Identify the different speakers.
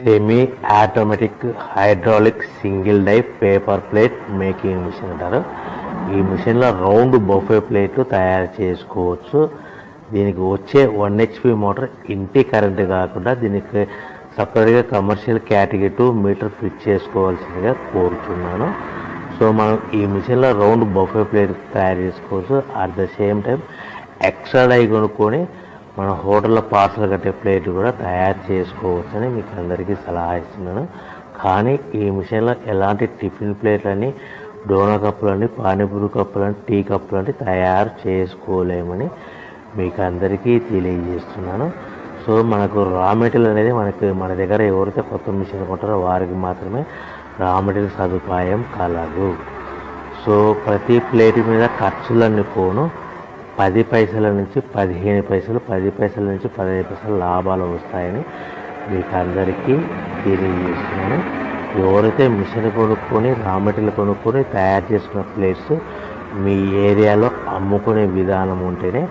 Speaker 1: Semi automatic hydraulic single die paper plate making machine అంటారు. ఈ మిషన్లో రౌండ్ బఫే ప్లేట్లు తయారు చేసుకోవచ్చు. దీనికి వచ్చే 1 HP మోటార్ ఇంటి కరెంటు కాకుండా దీనికి సపరేట్గా కమర్షియల్ కేటగిరీ 2 మీటర్ ఫిట్ చేసుకోవాల్సిందిగా కోరుతున్నాను. సో మనం ఈ మిషన్లో రౌండ్ బఫే ప్లేట్ తయారు చేసుకోవచ్చు. At the same time extra die కొనుక్కొని మన హోటల్లో పార్సల్ కట్టే ప్లేట్ కూడా తయారు చేసుకోవచ్చని మీకు అందరికీ సలహా ఇస్తున్నాను. కానీ ఈ మిషన్లో ఎలాంటి టిఫిన్ ప్లేట్లని, డోనా కప్పులని, పానీపూరి కప్పులని, టీ కప్పులని తయారు చేసుకోలేమని మీకు అందరికీ తెలియజేస్తున్నాను. సో మనకు రా మెటీరియల్ అనేది మన దగ్గర ఎవరైతే కొత్త మిషన్ కొంటారో వారికి మాత్రమే రా మెటీరియల్ సదుపాయం కలదు. సో ప్రతి ప్లేట్ మీద ఖర్చులన్నీ పోను 10 పైసల నుంచి 15 పైసలు, 10 పైసల నుంచి 15 పైసలు లాభాలు వస్తాయని మీకు అందరికీ తెలియజేస్తున్నాను. ఎవరైతే మిషన్ కొనుక్కొని రా మెటీరియల్ కొనుక్కొని తయారు చేసుకున్న ప్లేట్స్ మీ ఏరియాలో అమ్ముకునే విధానం ఉంటేనే